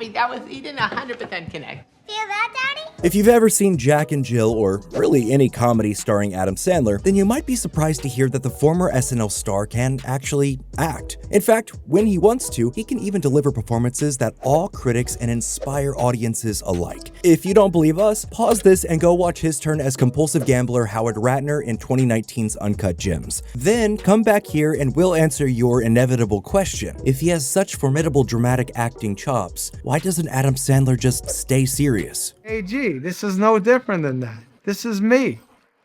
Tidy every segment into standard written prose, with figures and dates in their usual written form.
happy. He didn't 100% connect. Feel that, Daddy? If you've ever seen Jack and Jill, or really any comedy starring Adam Sandler, then you might be surprised to hear that the former SNL star can actually act. In fact, when he wants to, he can even deliver performances that awe critics and inspire audiences alike. If you don't believe us, pause this and go watch his turn as compulsive gambler Howard Ratner in 2019's Uncut Gems. Then come back here and we'll answer your inevitable question. If he has such formidable dramatic acting chops, why doesn't Adam Sandler just stay serious? Hey, G, this is no different than that. This is me,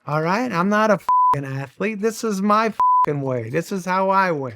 all right? I'm not a f***ing athlete. This is my f***ing way. This is how I win,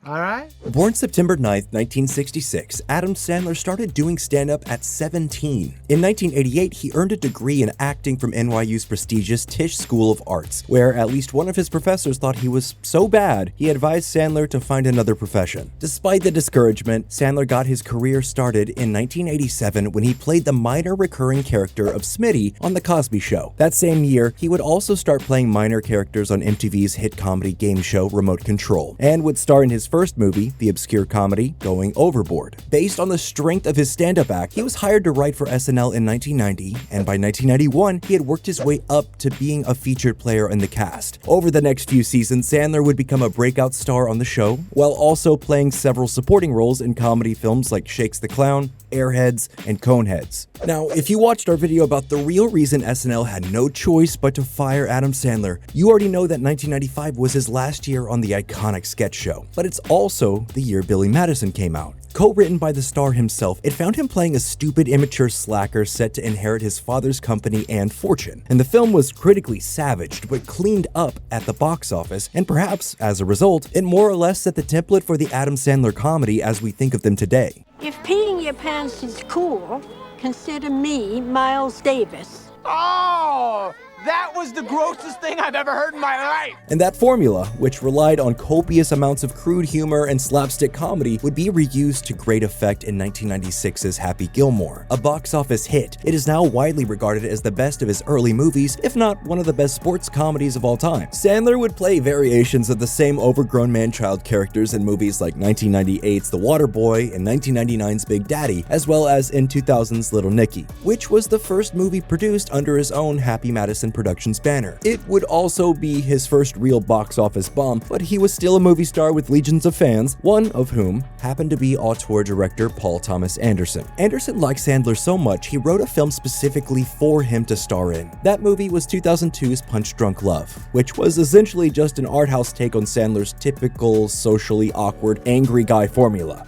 all right? Born September 9th, 1966, Adam Sandler started doing stand-up at 17. In 1988, he earned a degree in acting from NYU's prestigious Tisch School of Arts, where at least one of his professors thought he was so bad, he advised Sandler to find another profession. Despite the discouragement, Sandler got his career started in 1987 when he played the minor recurring character of Smitty on The Cosby Show. That same year, he would also start playing minor characters on MTV's hit comedy game show Remote Control, and would star in his first movie, the obscure comedy Going Overboard. Based on the strength of his stand-up act, he was hired to write for SNL in 1990, and by 1991, he had worked his way up to being a featured player in the cast. Over the next few seasons, Sandler would become a breakout star on the show, while also playing several supporting roles in comedy films like Shakes the Clown, Airheads, and Coneheads. Now, if you watched our video about the real reason SNL had no choice but to fire Adam Sandler, you already know that 1995 was his last year on the iconic sketch show. But it's also the year Billy Madison came out. Co-written by the star himself, it found him playing a stupid, immature slacker set to inherit his father's company and fortune. And the film was critically savaged, but cleaned up at the box office, and perhaps, as a result, it more or less set the template for the Adam Sandler comedy as we think of them today. If peeing your pants is cool, consider me Miles Davis. Oh! That was the grossest thing I've ever heard in my life! And that formula, which relied on copious amounts of crude humor and slapstick comedy, would be reused to great effect in 1996's Happy Gilmore. A box office hit, it is now widely regarded as the best of his early movies, if not one of the best sports comedies of all time. Sandler would play variations of the same overgrown man-child characters in movies like 1998's The Waterboy and 1999's Big Daddy, as well as in 2000's Little Nicky, which was the first movie produced under his own Happy Madison Productions banner. It would also be his first real box office bomb, but he was still a movie star with legions of fans, one of whom happened to be auteur director Paul Thomas Anderson. Anderson liked Sandler so much, he wrote a film specifically for him to star in. That movie was 2002's Punch Drunk Love, which was essentially just an art house take on Sandler's typical socially awkward, angry guy formula.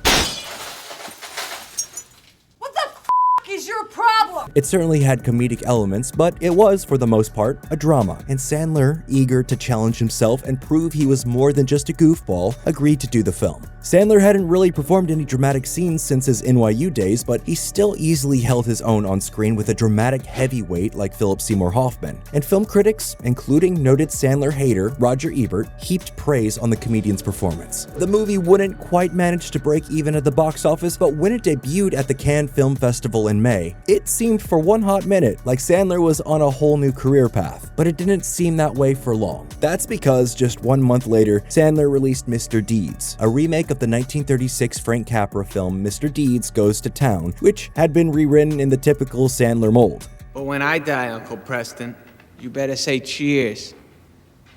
It certainly had comedic elements, but it was, for the most part, a drama, and Sandler, eager to challenge himself and prove he was more than just a goofball, agreed to do the film. Sandler hadn't really performed any dramatic scenes since his NYU days, but he still easily held his own on screen with a dramatic heavyweight like Philip Seymour Hoffman. And film critics, including noted Sandler hater Roger Ebert, heaped praise on the comedian's performance. The movie wouldn't quite manage to break even at the box office, but when it debuted at the Cannes Film Festival in May, it seemed for one hot minute like Sandler was on a whole new career path, but it didn't seem that way for long. That's because just 1 month later, Sandler released Mr. Deeds, a remake of the 1936 Frank Capra film Mr. Deeds Goes to Town, which had been rewritten in the typical Sandler mold. But when I die, Uncle Preston, you better say cheers.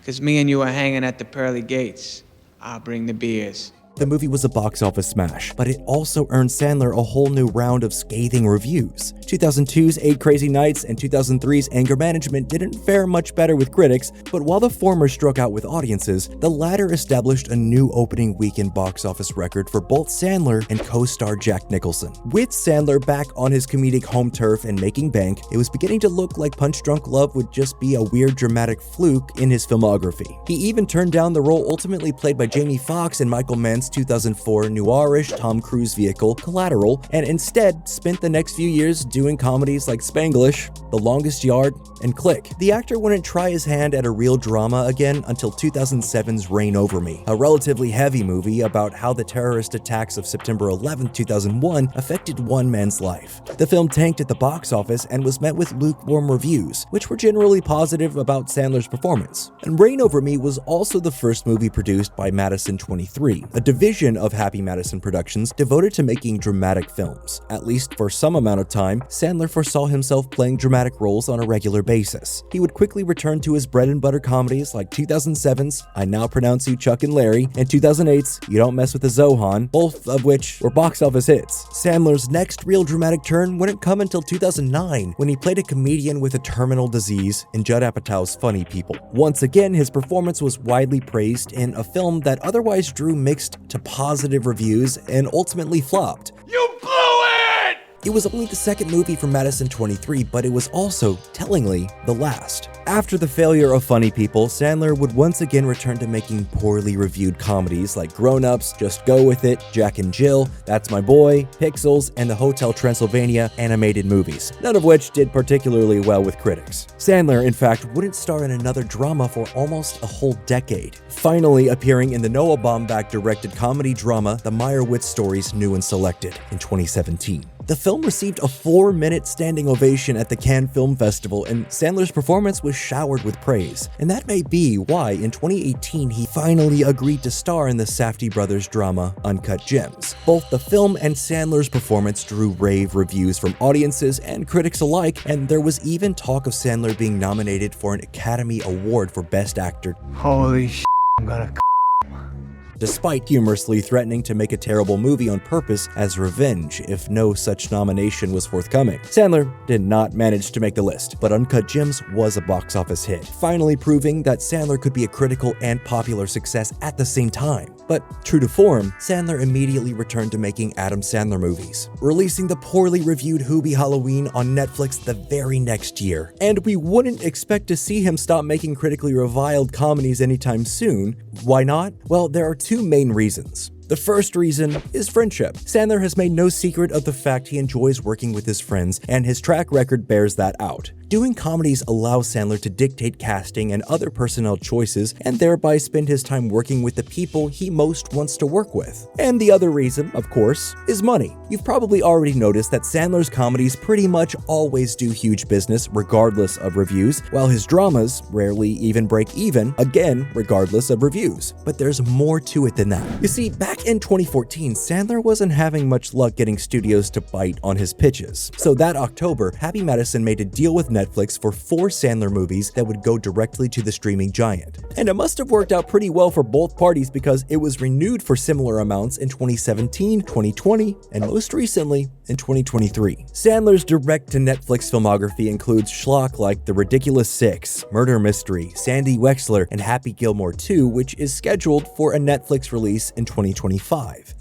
'Cause me and you are hanging at the pearly gates. I'll bring the beers. The movie was a box office smash, but it also earned Sandler a whole new round of scathing reviews. 2002's 8 Crazy Nights and 2003's Anger Management didn't fare much better with critics, but while the former struck out with audiences, the latter established a new opening weekend box office record for both Sandler and co-star Jack Nicholson. With Sandler back on his comedic home turf and making bank, it was beginning to look like Punch Drunk Love would just be a weird dramatic fluke in his filmography. He even turned down the role ultimately played by Jamie Foxx in Michael Mann's 2004 noirish Tom Cruise vehicle Collateral, and instead spent the next few years doing comedies like Spanglish, The Longest Yard, and Click. The actor wouldn't try his hand at a real drama again until 2007's Reign Over Me, a relatively heavy movie about how the terrorist attacks of September 11, 2001 affected one man's life. The film tanked at the box office and was met with lukewarm reviews, which were generally positive about Sandler's performance. And Reign Over Me was also the first movie produced by Madison 23, a division of Happy Madison Productions devoted to making dramatic films. At least for some amount of time, Sandler foresaw himself playing dramatic roles on a regular basis. He would quickly return to his bread and butter comedies like 2007's I Now Pronounce You Chuck and Larry and 2008's You Don't Mess with the Zohan, both of which were box office hits. Sandler's next real dramatic turn wouldn't come until 2009 when he played a comedian with a terminal disease in Judd Apatow's Funny People. Once again, his performance was widely praised in a film that otherwise drew mixed to positive reviews and ultimately flopped. You blew it! It was only the second movie from Madison 23, but it was also, tellingly, the last. After the failure of Funny People, Sandler would once again return to making poorly reviewed comedies like Grown Ups, Just Go With It, Jack and Jill, That's My Boy, Pixels, and the Hotel Transylvania animated movies, none of which did particularly well with critics. Sandler, in fact, wouldn't star in another drama for almost a whole decade, finally appearing in the Noah Baumbach directed comedy drama The Meyerowitz Stories New and Selected in 2017. The film received a 4-minute standing ovation at the Cannes Film Festival, and Sandler's performance was showered with praise. And that may be why, in 2018, he finally agreed to star in the Safdie brothers drama Uncut Gems. Both the film and Sandler's performance drew rave reviews from audiences and critics alike, and there was even talk of Sandler being nominated for an Academy Award for Best Actor. Holy shit, I'm gonna Despite humorously threatening to make a terrible movie on purpose as revenge if no such nomination was forthcoming. Sandler did not manage to make the list, but Uncut Gems was a box office hit, finally proving that Sandler could be a critical and popular success at the same time. But true to form, Sandler immediately returned to making Adam Sandler movies, releasing the poorly reviewed Hubie Halloween on Netflix the very next year. And we wouldn't expect to see him stop making critically reviled comedies anytime soon. Why not? Well, there are two main reasons. The first reason is friendship. Sandler has made no secret of the fact he enjoys working with his friends, and his track record bears that out. Doing comedies allows Sandler to dictate casting and other personnel choices, and thereby spend his time working with the people he most wants to work with. And the other reason, of course, is money. You've probably already noticed that Sandler's comedies pretty much always do huge business regardless of reviews, while his dramas rarely even break even, again, regardless of reviews. But there's more to it than that. You see, back in 2014, Sandler wasn't having much luck getting studios to bite on his pitches. So that October, Happy Madison made a deal with Netflix for 4 Sandler movies that would go directly to the streaming giant. And it must have worked out pretty well for both parties because it was renewed for similar amounts in 2017, 2020, and most recently in 2023. Sandler's direct-to-Netflix filmography includes schlock like The Ridiculous Six, Murder Mystery, Sandy Wexler, and Happy Gilmore 2, which is scheduled for a Netflix release in 2025.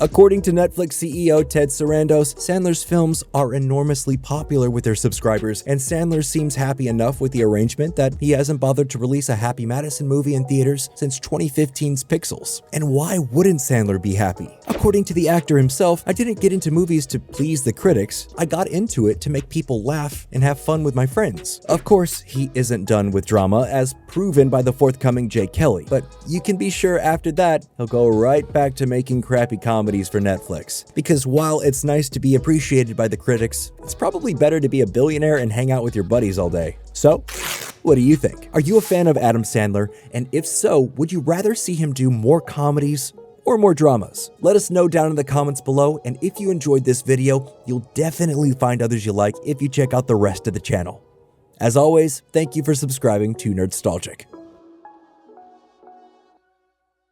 According to Netflix CEO Ted Sarandos, Sandler's films are enormously popular with their subscribers, and Sandler seems happy enough with the arrangement that he hasn't bothered to release a Happy Madison movie in theaters since 2015's Pixels. And why wouldn't Sandler be happy? According to the actor himself, I didn't get into movies to please the critics. I got into it to make people laugh and have fun with my friends. Of course, he isn't done with drama, as proven by the forthcoming Jay Kelly, but you can be sure after that, he'll go right back to making crappy comedies for Netflix. Because while it's nice to be appreciated by the critics, it's probably better to be a billionaire and hang out with your buddies all day. So, what do you think? Are you a fan of Adam Sandler? And if so, would you rather see him do more comedies or more dramas? Let us know down in the comments below, and if you enjoyed this video, you'll definitely find others you like if you check out the rest of the channel. As always, thank you for subscribing to Nerdstalgic.